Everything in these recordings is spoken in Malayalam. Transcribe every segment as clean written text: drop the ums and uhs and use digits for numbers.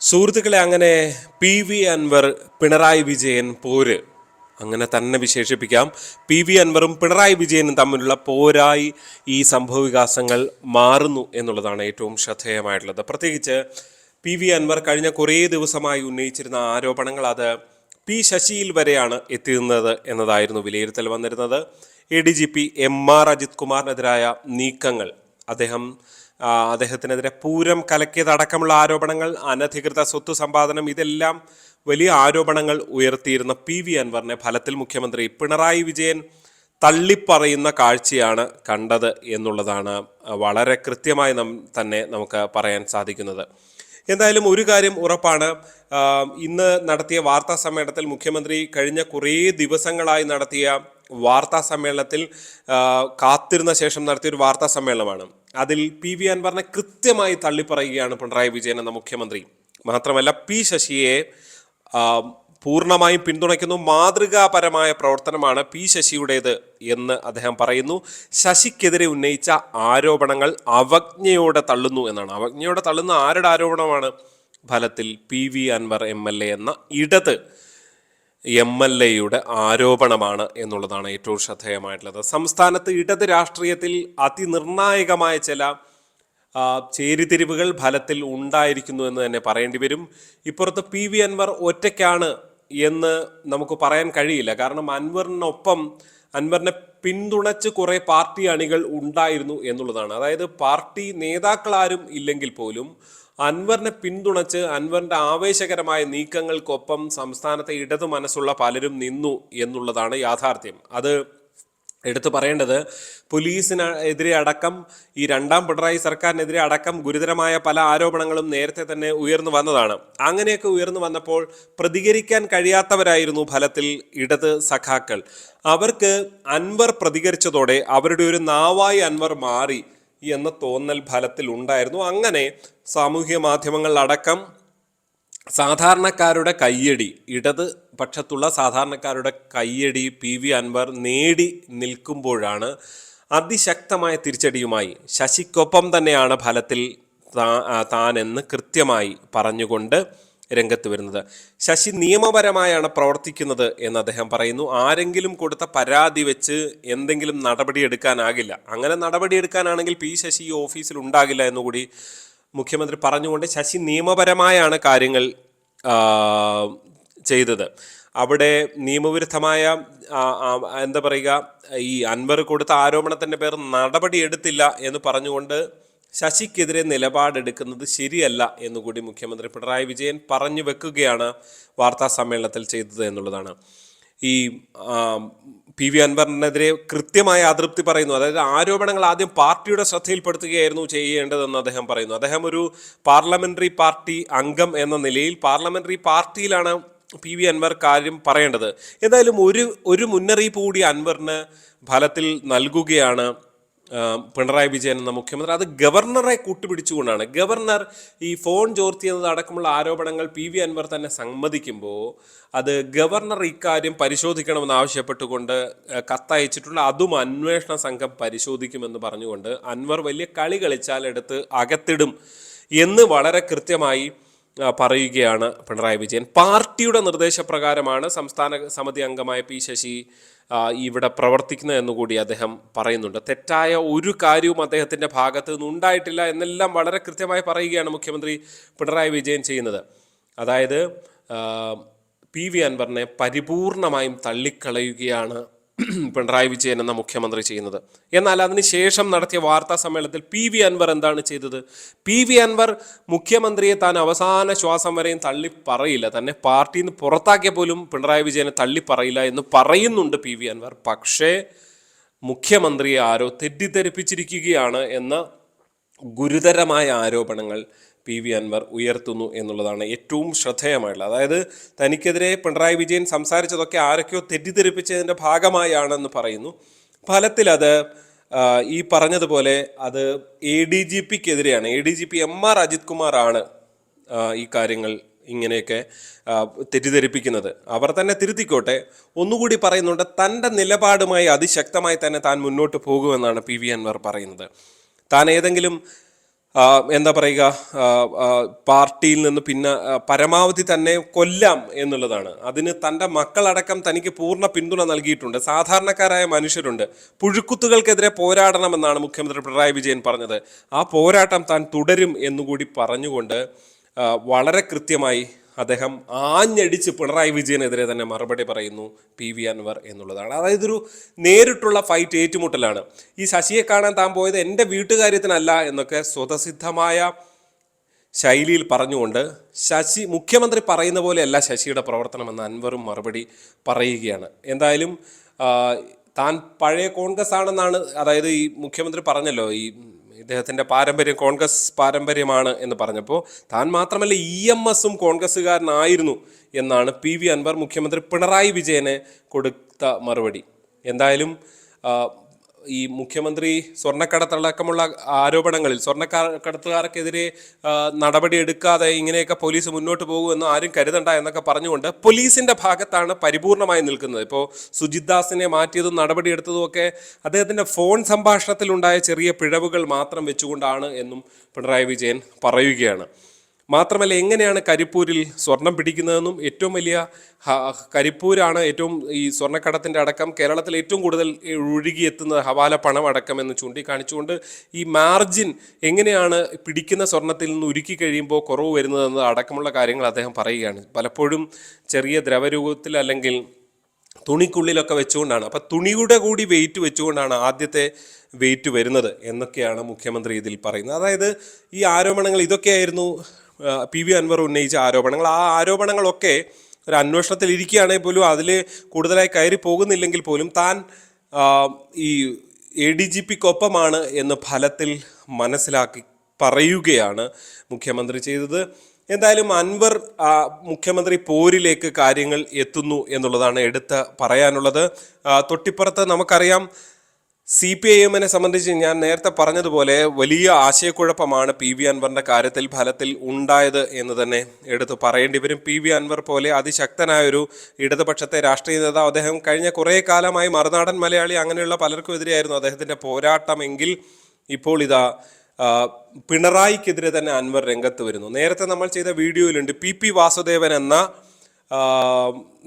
സുഹൃത്തുക്കളെ, അങ്ങനെ പി വി അൻവർ പിണറായി വിജയൻ പോര് അങ്ങനെ തന്നെ വിശേഷിപ്പിക്കാം. പി വി അൻവറും പിണറായി വിജയനും തമ്മിലുള്ള പോരായി ഈ സംഭവവികാസങ്ങൾ മാറുന്നു എന്നുള്ളതാണ് ഏറ്റവും ശ്രദ്ധേയമായിട്ടുള്ളത്. പ്രത്യേകിച്ച് പി വി അൻവർ കഴിഞ്ഞ കുറേ ദിവസമായി ഉന്നയിച്ചിരുന്ന ആരോപണങ്ങൾ അത് പി ശശിയിൽ വരെയാണ് എത്തിയിരുന്നത് എന്നതായിരുന്നു വിലയിരുത്തൽ വന്നിരുന്നത്. A D G P M R Ajith കുമാറിനെതിരായ നീക്കങ്ങൾ, അദ്ദേഹത്തിനെതിരെ പൂരം കലക്കിയതടക്കമുള്ള ആരോപണങ്ങൾ, അനധികൃത സ്വത്ത് സമ്പാദനം, ഇതെല്ലാം വലിയ ആരോപണങ്ങൾ ഉയർത്തിയിരുന്ന പി വി അൻവറിനെ ഫലത്തിൽ മുഖ്യമന്ത്രി പിണറായി വിജയൻ തള്ളിപ്പറയുന്ന കാഴ്ചയാണ് കണ്ടത് എന്നുള്ളതാണ് വളരെ കൃത്യമായി തന്നെ നമുക്ക് പറയാൻ സാധിക്കുന്നത്. എന്തായാലും ഒരു കാര്യം ഉറപ്പാണ്, ഇന്ന് നടത്തിയ വാർത്താ സമ്മേളനത്തിൽ മുഖ്യമന്ത്രി കഴിഞ്ഞ കുറേ ദിവസങ്ങളായി നടത്തിയ വാർത്താ സമ്മേളനത്തിൽ കാത്തിരുന്ന ശേഷം നടത്തിയൊരു വാർത്താ സമ്മേളനമാണ്. അതിൽ പി വി അൻവറിനെ കൃത്യമായി തള്ളിപ്പറയുകയാണ് പിണറായി വിജയൻ എന്ന മുഖ്യമന്ത്രി. മാത്രമല്ല, പി ശശിയെ പൂർണ്ണമായും പിന്തുണയ്ക്കുന്നു. മാതൃകാപരമായ പ്രവർത്തനമാണ് പി ശശിയുടേത് എന്ന് അദ്ദേഹം പറയുന്നു. ശശിക്കെതിരെ ഉന്നയിച്ച ആരോപണങ്ങൾ അവജ്ഞയോടെ തള്ളുന്നു എന്നാണ്. അവജ്ഞയോടെ തള്ളുന്ന ആരുടെ ആരോപണമാണ്? ഫലത്തിൽ P V Anvar M L A എന്ന ഇടത് എം എൽ എയുടെ ആരോപണമാണ് എന്നുള്ളതാണ് ഏറ്റവും ശ്രദ്ധേയമായിട്ടുള്ളത്. സംസ്ഥാനത്ത് ഇടത് രാഷ്ട്രീയത്തിൽ അതിനിർണായകമായ ചില ചേരിതിരിവുകൾ ഫലത്തിൽ ഉണ്ടായിരിക്കുന്നു എന്ന് തന്നെ പറയേണ്ടി വരും. ഇപ്പുറത്ത് പി വി അൻവർ ഒറ്റയ്ക്കാണ് എന്ന് നമുക്ക് പറയാൻ കഴിയില്ല. കാരണം അൻവറിനെ പിന്തുണച്ച് കുറെ പാർട്ടി അണികൾ ഉണ്ടായിരുന്നു എന്നുള്ളതാണ്. അതായത് പാർട്ടി നേതാക്കളാരും ഇല്ലെങ്കിൽ പോലും അൻവറിനെ പിന്തുണച്ച് അൻവറിന്റെ ആവേശകരമായ നീക്കങ്ങൾക്കൊപ്പം സംസ്ഥാനത്തെ ഇടതു മനസ്സുള്ള പലരും നിന്നു എന്നുള്ളതാണ് യാഥാർത്ഥ്യം. അത് എടുത്തു പറയേണ്ടത്, പോലീസിനെതിരെ അടക്കം, ഈ രണ്ടാം പിണറായി സർക്കാരിനെതിരെ അടക്കം ഗുരുതരമായ പല ആരോപണങ്ങളും നേരത്തെ തന്നെ ഉയർന്നു വന്നതാണ്. അങ്ങനെയൊക്കെ ഉയർന്നു വന്നപ്പോൾ പ്രതികരിക്കാൻ കഴിയാത്തവരായിരുന്നു ഫലത്തിൽ ഇടത് സഖാക്കൾ. അവർക്ക് അൻവർ പ്രതികരിച്ചതോടെ അവരുടെ ഒരു നാവായി അൻവർ മാറി എന്ന തോന്നൽ ഫലത്തിൽ ഉണ്ടായിരുന്നു. അങ്ങനെ സാമൂഹ്യ മാധ്യമങ്ങളിലടക്കം സാധാരണക്കാരുടെ കയ്യടി, ഇടത് പക്ഷത്തുള്ള സാധാരണക്കാരുടെ കയ്യടി പി വി അൻവർ നേടി നിൽക്കുമ്പോഴാണ് അതിശക്തമായ തിരിച്ചടിയുമായി ശശിക്കൊപ്പം തന്നെയാണ് ഫലത്തിൽ താനെന്ന് കൃത്യമായി പറഞ്ഞുകൊണ്ട് രംഗത്ത് വരുന്നത്. ശശി നിയമപരമായാണ് പ്രവർത്തിക്കുന്നത് എന്ന് അദ്ദേഹം പറയുന്നു. ആരെങ്കിലും കൊടുത്ത പരാതി വെച്ച് എന്തെങ്കിലും നടപടിയെടുക്കാനാകില്ല. അങ്ങനെ നടപടിയെടുക്കാനാണെങ്കിൽ പി ശശി ഈ ഓഫീസിൽ ഉണ്ടാകില്ല എന്നുകൂടി മുഖ്യമന്ത്രി പറഞ്ഞുകൊണ്ട് ശശി നിയമപരമായാണ് കാര്യങ്ങൾ ചെയ്തത്. അവിടെ നിയമവിരുദ്ധമായ എന്താ പറയുക, ഈ അൻവർ കൊടുത്ത ആരോപണത്തിൻ്റെ പേർ നടപടി എടുത്തില്ല എന്ന് പറഞ്ഞുകൊണ്ട് ശശിക്കെതിരെ നിലപാടെടുക്കുന്നത് ശരിയല്ല എന്നുകൂടി മുഖ്യമന്ത്രി പിണറായി വിജയൻ പറഞ്ഞു വെക്കുകയാണ് വാർത്താ സമ്മേളനത്തിൽ ചെയ്തത് എന്നുള്ളതാണ്. ഈ പി വി അൻവറിനെതിരെ കൃത്യമായ അതൃപ്തി പറയുന്നു. അതായത് ആരോപണങ്ങൾ ആദ്യം പാർട്ടിയുടെ ശ്രദ്ധയിൽപ്പെടുത്തുകയായിരുന്നു ചെയ്യേണ്ടതെന്ന് അദ്ദേഹം പറയുന്നു. അദ്ദേഹം ഒരു പാർലമെന്ററി പാർട്ടി അംഗം എന്ന നിലയിൽ പാർലമെന്ററി പാർട്ടിയിലാണ് പി വി അൻവർ കാര്യം പറയേണ്ടത്. എന്തായാലും ഒരു മുന്നറിയിപ്പ് കൂടി അൻവറിന് ഫലത്തിൽ നൽകുകയാണ് പിണറായി വിജയൻ എന്ന മുഖ്യമന്ത്രി. അത് ഗവർണറെ കൂട്ടുപിടിച്ചുകൊണ്ടാണ്. ഗവർണർ ഈ ഫോൺ ചോർത്തിയത് അടക്കമുള്ള ആരോപണങ്ങൾ പി വി അൻവർ തന്നെ സമ്മതിക്കുമ്പോൾ അത് ഗവർണർ ഇക്കാര്യം പരിശോധിക്കണമെന്ന് ആവശ്യപ്പെട്ടുകൊണ്ട് കത്തയച്ചിട്ടുള്ള, അതും അന്വേഷണ സംഘം പരിശോധിക്കുമെന്ന് പറഞ്ഞുകൊണ്ട് അൻവർ വലിയ കളി കളിച്ചാൽ എടുത്ത് അകത്തിടും എന്ന് വളരെ കൃത്യമായി പറയുകയാണ് പിണറായി വിജയൻ. പാർട്ടിയുടെ നിർദ്ദേശപ്രകാരമാണ് സംസ്ഥാന സമിതി അംഗമായ പി ശശി ഇവിടെ പ്രവർത്തിക്കുന്നത് എന്നുകൂടി അദ്ദേഹം പറയുന്നുണ്ട്. തെറ്റായ ഒരു കാര്യവും അദ്ദേഹത്തിൻ്റെ ഭാഗത്ത് നിന്ന് ഉണ്ടായിട്ടില്ല എന്നെല്ലാം വളരെ കൃത്യമായി പറയുകയാണ് മുഖ്യമന്ത്രി പിണറായി വിജയൻ ചെയ്യുന്നത്. അതായത് പി വി അൻവറിനെ പരിപൂർണമായും തള്ളിക്കളയുകയാണ് പിണറായി വിജയൻ എന്ന മുഖ്യമന്ത്രി ചെയ്യുന്നത്. എന്നാൽ അതിനുശേഷം നടത്തിയ വാർത്താ സമ്മേളനത്തിൽ പി വി അൻവർ എന്താണ് ചെയ്തത്? പി വി അൻവർ മുഖ്യമന്ത്രിയെ താൻ അവസാന ശ്വാസം വരെയും തള്ളിപ്പറയില്ല, തന്നെ പാർട്ടിയിൽ നിന്ന് പുറത്താക്കിയ പോലും പിണറായി വിജയനെ തള്ളിപ്പറയില്ല എന്ന് പറയുന്നുണ്ട് പി വി അൻവർ. പക്ഷേ മുഖ്യമന്ത്രിയെ ആരോ തെറ്റിദ്ധരിപ്പിച്ചിരിക്കുകയാണ് എന്ന ഗുരുതരമായ ആരോപണങ്ങൾ പി വി അൻവർ ഉയർത്തുന്നു എന്നുള്ളതാണ് ഏറ്റവും ശ്രദ്ധേയമായിട്ടുള്ളത്. അതായത് തനിക്കെതിരെ പിണറായി വിജയൻ സംസാരിച്ചതൊക്കെ ആരൊക്കെയോ തെറ്റിദ്ധരിപ്പിച്ചതിൻ്റെ ഭാഗമായാണെന്ന് പറയുന്നു. ഫലത്തിൽ അത് ഈ പറഞ്ഞതുപോലെ അത് എ ഡി ജി പിക്കെതിരെയാണ്. A D G P M R Ajith കുമാറാണ് ഈ കാര്യങ്ങൾ ഇങ്ങനെയൊക്കെ തെറ്റിദ്ധരിപ്പിക്കുന്നത്. അവർ തന്നെ തിരുത്തിക്കോട്ടെ. ഒന്നുകൂടി പറയുന്നുണ്ട്, തൻ്റെ നിലപാടുമായി അതിശക്തമായി തന്നെ താൻ മുന്നോട്ട് പോകുമെന്നാണ് പി വി അൻവർ പറയുന്നത്. താൻ ഏതെങ്കിലും എന്താ പറയുക, പാർട്ടിയിൽ നിന്ന് പിന്നെ പരമാവധി തന്നെ കൊല്ലാം എന്നുള്ളതാണ്. അതിന് തൻ്റെ മക്കളടക്കം തനിക്ക് പൂർണ്ണ പിന്തുണ നൽകിയിട്ടുണ്ട്. സാധാരണക്കാരായ മനുഷ്യരുണ്ട്. പുഴുക്കുത്തുകൾക്കെതിരെ പോരാടണമെന്നാണ് മുഖ്യമന്ത്രി പിണറായി വിജയൻ പറഞ്ഞത്. ആ പോരാട്ടം താൻ തുടരും എന്നുകൂടി പറഞ്ഞുകൊണ്ട് വളരെ കൃത്യമായി അദ്ദേഹം ആഞ്ഞടിച്ച് പിണറായി വിജയനെതിരെ തന്നെ മറുപടി പറയുന്നു PV അൻവർ എന്നുള്ളതാണ്. അതായത് ഒരു നേരിട്ടുള്ള ഫൈറ്റ്, ഏറ്റുമുട്ടലാണ്. ഈ ശശിയെ കാണാൻ താൻ പോയത് എൻ്റെ വീട്ടുകാര്യത്തിനല്ല എന്നൊക്കെ സ്വതസിദ്ധമായ ശൈലിയിൽ പറഞ്ഞുകൊണ്ട് മുഖ്യമന്ത്രി പറയുന്ന പോലെയല്ല ശശിയുടെ പ്രവർത്തനമെന്ന് അൻവറും മറുപടി പറയുകയാണ്. എന്തായാലും താൻ പഴയ കോൺഗ്രസ് ആണെന്നാണ്, അതായത് ഈ മുഖ്യമന്ത്രി പറഞ്ഞല്ലോ ഈ ഇദ്ദേഹത്തിൻ്റെ പാരമ്പര്യം കോൺഗ്രസ് പാരമ്പര്യമാണ് എന്ന് പറഞ്ഞപ്പോൾ താൻ മാത്രമല്ല EMSഉം കോൺഗ്രസ്സുകാരനായിരുന്നു എന്നാണ് PV അൻവർ മുഖ്യമന്ത്രി പിണറായി വിജയന് കൊടുത്ത മറുപടി. എന്തായാലും ഈ മുഖ്യമന്ത്രി സ്വർണ്ണക്കടത്തടക്കമുള്ള ആരോപണങ്ങളിൽ സ്വർണ്ണക്കടത്തുകാർക്കെതിരെ നടപടി എടുക്കാതെ ഇങ്ങനെയൊക്കെ പോലീസ് മുന്നോട്ട് പോകുമെന്ന് ആരും കരുതണ്ട എന്നൊക്കെ പറഞ്ഞുകൊണ്ട് പോലീസിൻ്റെ ഭാഗത്താണ് പരിപൂർണമായി നിൽക്കുന്നത്. ഇപ്പോൾ സുജിത് ദാസിനെ മാറ്റിയതും നടപടിയെടുത്തതും ഒക്കെ അദ്ദേഹത്തിൻ്റെ ഫോൺ സംഭാഷണത്തിലുണ്ടായ ചെറിയ പിഴവുകൾ മാത്രം വെച്ചുകൊണ്ടാണ് എന്നും പിണറായി വിജയൻ പറയുകയാണ്. മാത്രമല്ല, എങ്ങനെയാണ് കരിപ്പൂരിൽ സ്വർണം പിടിക്കുന്നതെന്നും ഏറ്റവും വലിയ കരിപ്പൂരാണ് ഏറ്റവും ഈ സ്വർണ്ണക്കടത്തിൻ്റെ അടക്കം കേരളത്തിൽ ഏറ്റവും കൂടുതൽ ഒഴുകിയെത്തുന്നത് ഹവാല പണം അടക്കം എന്ന് ചൂണ്ടിക്കാണിച്ചുകൊണ്ട് ഈ മാർജിൻ എങ്ങനെയാണ് പിടിക്കുന്ന സ്വർണത്തിൽ നിന്ന് ഉരുക്കി കഴിയുമ്പോൾ കുറവ് വരുന്നതെന്ന് അടക്കമുള്ള കാര്യങ്ങൾ അദ്ദേഹം പറയുകയാണ്. പലപ്പോഴും ചെറിയ ദ്രവരൂപത്തിൽ അല്ലെങ്കിൽ തുണിക്കുള്ളിലൊക്കെ വെച്ചുകൊണ്ടാണ്, അപ്പം തുണിയുടെ കൂടി വെയിറ്റ് വെച്ചുകൊണ്ടാണ് ആദ്യത്തെ വെയിറ്റ് വരുന്നത് എന്നൊക്കെയാണ് മുഖ്യമന്ത്രി ഇതിൽ പറയുന്നത്. അതായത് ഈ ആരോപണങ്ങൾ ഇതൊക്കെയായിരുന്നു PV അൻവർ ഉന്നയിച്ച ആരോപണങ്ങൾ. ആ ആരോപണങ്ങളൊക്കെ ഒരു അന്വേഷണത്തിൽ ഇരിക്കുകയാണെങ്കിൽ പോലും അതിൽ കൂടുതലായി കയറി പോകുന്നില്ലെങ്കിൽ പോലും താൻ ഈ ADGPക്കൊപ്പമാണ് എന്ന് ഫലത്തിൽ മനസ്സിലാക്കി പറയുകയാണ് മുഖ്യമന്ത്രി ചെയ്തത്. എന്തായാലും അൻവർ മുഖ്യമന്ത്രി പോരിലേക്ക് കാര്യങ്ങൾ എത്തുന്നു എന്നുള്ളതാണ് എടുത്ത് പറയാനുള്ളത്. തൊട്ടിപ്പുറത്ത് നമുക്കറിയാം CPIMനെ സംബന്ധിച്ച് ഞാൻ നേരത്തെ പറഞ്ഞതുപോലെ വലിയ ആശയക്കുഴപ്പമാണ് PV അൻവറിൻ്റെ കാര്യത്തിൽ ഫലത്തിൽ ഉണ്ടായത് എന്ന് തന്നെ എടുത്ത് പറയേണ്ടി വരും. PV അൻവർ പോലെ അതിശക്തനായൊരു ഇടതുപക്ഷത്തെ രാഷ്ട്രീയ നേതാവ്, അദ്ദേഹം കഴിഞ്ഞ കുറേ കാലമായി മറുനാടൻ മലയാളി അങ്ങനെയുള്ള പലർക്കും എതിരെയായിരുന്നു അദ്ദേഹത്തിൻ്റെ പോരാട്ടമെങ്കിൽ ഇപ്പോൾ ഇതാ പിണറായിക്കെതിരെ തന്നെ അൻവർ രംഗത്ത് വരുന്നു. നേരത്തെ നമ്മൾ ചെയ്ത വീഡിയോയിലുണ്ട് PP വാസുദേവൻ എന്ന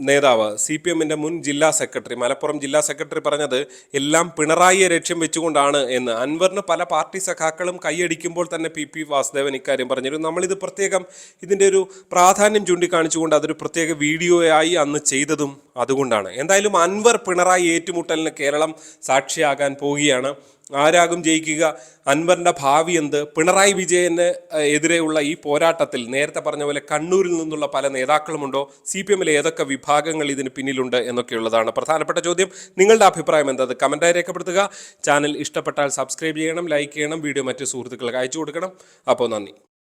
നേതാവ്, CPMൻ്റെ മുൻ ജില്ലാ സെക്രട്ടറി, മലപ്പുറം ജില്ലാ സെക്രട്ടറി പറഞ്ഞത് എല്ലാം പിണറായിയെ ലക്ഷ്യം വെച്ചുകൊണ്ടാണ് എന്ന്. അൻവറിന് പല പാർട്ടി സഖാക്കളും കൈയടിക്കുമ്പോൾ തന്നെ PP വാസുദേവൻ ഇക്കാര്യം പറഞ്ഞിരുന്നു. നമ്മളിത് പ്രത്യേകം ഇതിൻ്റെ ഒരു പ്രാധാന്യം ചൂണ്ടിക്കാണിച്ചുകൊണ്ട് അതൊരു പ്രത്യേക വീഡിയോയായി അന്ന് ചെയ്തതും അതുകൊണ്ടാണ്. എന്തായാലും അൻവർ പിണറായി ഏറ്റുമുട്ടലിന് കേരളം സാക്ഷിയാകാൻ പോവുകയാണ്. ആരാകും ജയിക്കുക? അൻവറിൻ്റെ ഭാവി എന്ത്? പിണറായി വിജയന് എതിരെയുള്ള ഈ പോരാട്ടത്തിൽ നേരത്തെ പറഞ്ഞ പോലെ കണ്ണൂരിൽ നിന്നുള്ള പല നേതാക്കളുമുണ്ടോ? CPMലെ ഏതൊക്കെ വിഭാഗങ്ങൾ ഇതിന് പിന്നിലുണ്ട് എന്നൊക്കെയുള്ളതാണ് പ്രധാനപ്പെട്ട ചോദ്യം. നിങ്ങളുടെ അഭിപ്രായം എന്താ? കമൻറ്റായി രേഖപ്പെടുത്തുക. ചാനൽ ഇഷ്ടപ്പെട്ടാൽ സബ്സ്ക്രൈബ് ചെയ്യണം, ലൈക്ക് ചെയ്യണം, വീഡിയോ മറ്റു സുഹൃത്തുക്കൾക്ക് അയച്ചു കൊടുക്കണം. അപ്പോൾ നന്ദി.